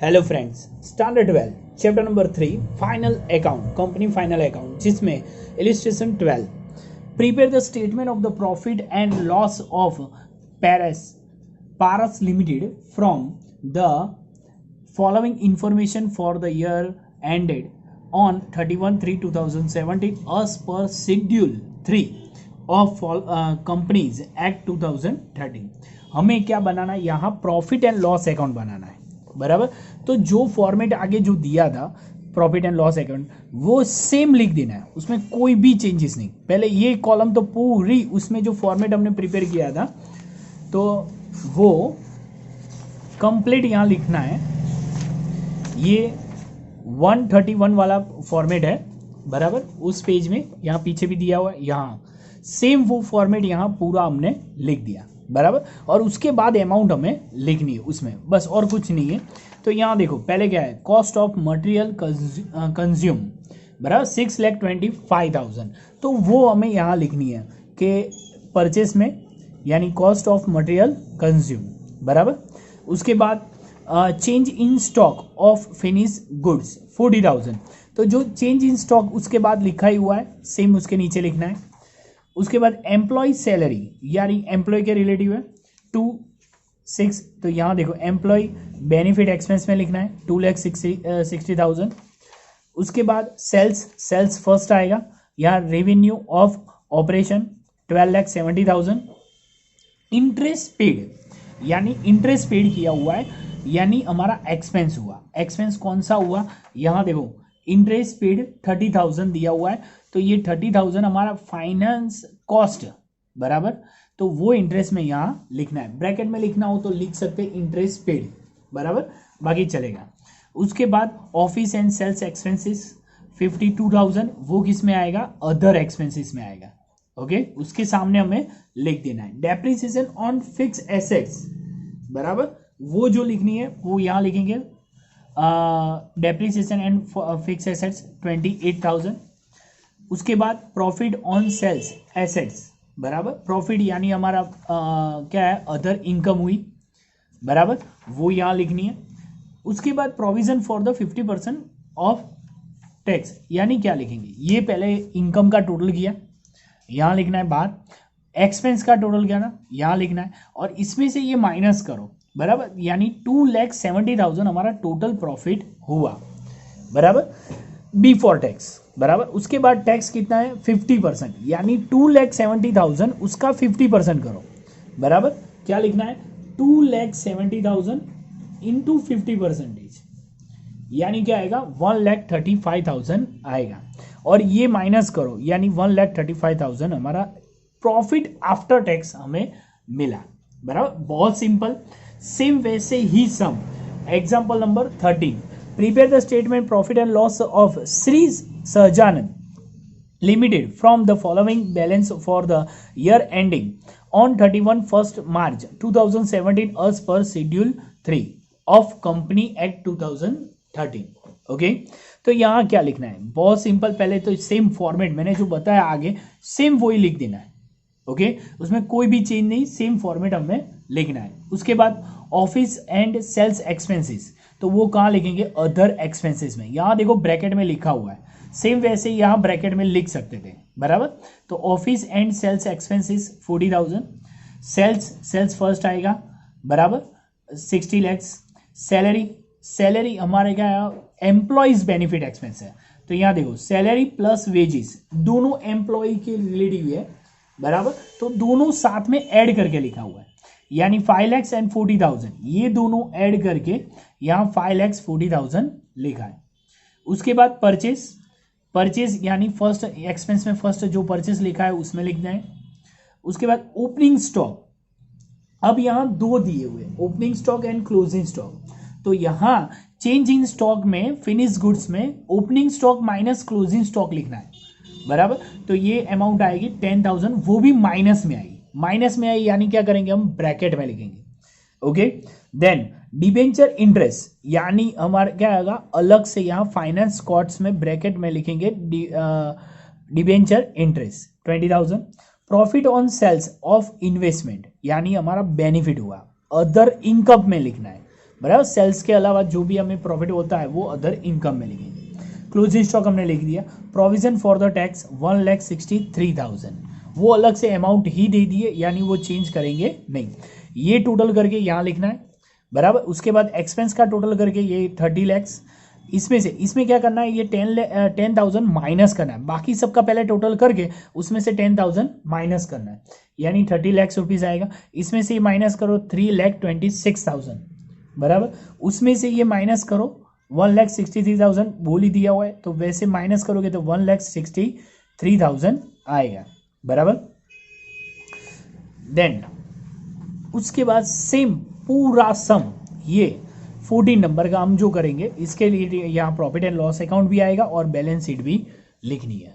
Hello friends, standard 12 chapter number 3 final account, company final account, जिसमें illustration 12 prepare the statement of the profit and loss of Paras Limited from the following information for the year ended on 31/3/2017 as per schedule 3 of companies act 2013। हमें क्या बनाना है, यहाँ profit and loss account बनाना है, बराबर। तो जो फॉर्मेट आगे जो दिया था प्रॉफिट एंड लॉस अकाउंट, वो सेम लिख देना है, उसमें कोई भी चेंजेस नहीं। पहले ये कॉलम तो पूरी उसमें जो फॉर्मेट हमने प्रिपेयर किया था तो वो कंप्लीट यहाँ लिखना है। ये 131 वाला फॉर्मेट है, बराबर। उस पेज में यहाँ पीछे भी दिया हुआ है, यहाँ सेम वो फॉर्मेट यहाँ पूरा हमने लिख दिया, बराबर। और उसके बाद अमाउंट हमें लिखनी है उसमें, बस और कुछ नहीं है। तो यहाँ देखो पहले क्या है, कॉस्ट ऑफ मटेरियल कंज्यूम, बराबर 6,25,000। तो वो हमें यहाँ लिखनी है कि परचेस में, यानी कॉस्ट ऑफ मटेरियल कंज्यूम, बराबर। उसके बाद change in stock of finish goods 40,000। तो जो चेंज इन स्टॉक उसके बाद लिखा ही हुआ है, सेम उसके नीचे लिखना है। उसके बाद एम्प्लॉय सैलरी, यानी एम्प्लॉय के रिलेटिव है 2,6। तो यहाँ देखो एम्प्लॉय बेनिफिट एक्सपेंस में लिखना है 2,60,000। उसके बाद सेल्स फर्स्ट आएगा, यहाँ revenue of operation 12,70,000। Interest paid, यानी इंटरेस्ट पेड किया हुआ है, यानी हमारा एक्सपेंस हुआ। एक्सपेंस कौन सा हुआ, यहाँ देखो इंटरेस्ट पेड 30,000 दिया हुआ है, तो ये 30,000 हमारा फाइनेंस कॉस्ट, बराबर। तो वो इंटरेस्ट में यहाँ लिखना है, ब्रैकेट में लिखना हो तो लिख सकते इंटरेस्ट पेड, बराबर, बाकी चलेगा। उसके बाद ऑफिस एंड सेल्स एक्सपेंसेस 52,000, वो किस में आएगा, अदर एक्सपेंसेस में आएगा, ओके। उसके सामने हमें लिख देना है डेप्रिसिएशन ऑन फिक्स एसेट्स, बराबर। वो जो लिखनी है वो यहाँ लिखेंगे डेप्रिसिएशन एंड फिक्स एसेट्स 28,000। उसके बाद प्रॉफिट ऑन सेल्स एसेट्स, बराबर। प्रॉफिट यानी हमारा क्या है, अदर इनकम हुई, बराबर, वो यहाँ लिखनी है। उसके बाद provision for the 50% of tax, यानी क्या लिखेंगे, ये पहले इनकम का टोटल किया, यहाँ लिखना है बाहर। एक्सपेंस का टोटल क्या ना, यहाँ लिखना है, और इसमें से ये माइनस करो, बराबर। यानी 2,70,000 हमारा टोटल प्रॉफिट हुआ, बराबर, बिफोर टैक्स, बराबर। उसके बाद टैक्स कितना है 50%, यानी 2,70,000 उसका 50% करो, बराबर। क्या लिखना है 2,70,000 इंटू 50%, यानी क्या आएगा 1,35,000 आएगा। और ये माइनस करो, यानी 1,35,000 हमारा प्रॉफिट आफ्टर टैक्स हमें मिला, बराबर। बहुत सिंपल। सेम वैसे ही some example number 13, prepare the statement profit and loss of Shri Sahajanand limited from the following balance for the year ending on 31 March 2017 as per schedule 3 of company act 2013, okay. तो यहाँ क्या लिखना है, बहुत सिंपल। पहले तो सेम फॉर्मेट मैंने जो बताया आगे, सेम वही लिख देना है, ओके। उसमें कोई भी चेंज नहीं, सेम फॉर्मेट हमें लिखना है। उसके बाद ऑफिस एंड सेल्स एक्सपेंसेस, तो वो कहाँ लिखेंगे, अदर एक्सपेंसेस में। यहाँ देखो ब्रैकेट में लिखा हुआ है, सेम वैसे यहाँ ब्रैकेट में लिख सकते थे, बराबर। तो office and sales expenses 40,000, sales first आएगा, बराबर 60 lakhs। सैलरी हमारे क्या है, एम्प्लॉयज बेनिफिट एक्सपेंस है, तो यहाँ देखो सैलरी प्लस वेजेस दोनों एम्प्लॉय के रिलेटिव है, बराबर। तो दोनों साथ में ऐड करके लिखा हुआ है, यानी 5 lakhs एंड 40,000, ये दोनों ऐड करके यहाँ 5 lakhs 40,000 लिखा है। उसके बाद परचेज यानी फर्स्ट एक्सपेंस में फर्स्ट जो परचेज लिखा है उसमें लिखना है। उसके बाद ओपनिंग स्टॉक, अब यहाँ दो दिए हुए, opening stock and closing stock. तो यहाँ चेंज इन स्टॉक में फिनिश गुड्स में opening stock minus closing stock लिखना है, बराबर। तो ये अमाउंट आएगी 10,000, वो भी माइनस में आएगी, यानी क्या करेंगे हम, ब्रैकेट में लिखेंगे, ओके। देन डिबेंचर इंटरेस्ट, यानी हमारा क्या आएगा, अलग से यहाँ फाइनेंस कॉस्ट में ब्रैकेट में लिखेंगे debenture interest 20,000। Profit on sales of investment, यानी हमारा बेनिफिट हुआ, अदर इनकम में लिखना है, बराबर। सेल्स के अलावा जो भी हमें प्रॉफिट होता है वो अदर इनकम में लिखेंगे। क्लोजिंग स्टॉक हमने लिख दिया। प्रोविजन फॉर द टैक्स 1,63,000, वो अलग से अमाउंट ही दे दिए, यानी वो चेंज करेंगे नहीं। ये टोटल करके यहाँ लिखना है, बराबर। उसके बाद एक्सपेंस का टोटल करके ये 30 लैक्स, इसमें क्या करना है, ये 10,000 माइनस करना है, बाकी सबका पहले टोटल करके उसमें से 10,000 माइनस करना है, यानी 30 लैक्स रुपीज़ आएगा। इसमें से ये माइनस करो 3,26,000, बराबर। उसमें से ये माइनस करो 1,63,000, बोल ही दिया हुआ है, तो वैसे माइनस करोगे तो 1,63,000 आएगा, बराबर। देन उसके बाद सेम पूरा सम ये 14 नंबर का हम जो करेंगे, इसके लिए यहाँ प्रॉफिट एंड लॉस अकाउंट भी आएगा और बैलेंस शीट भी लिखनी है।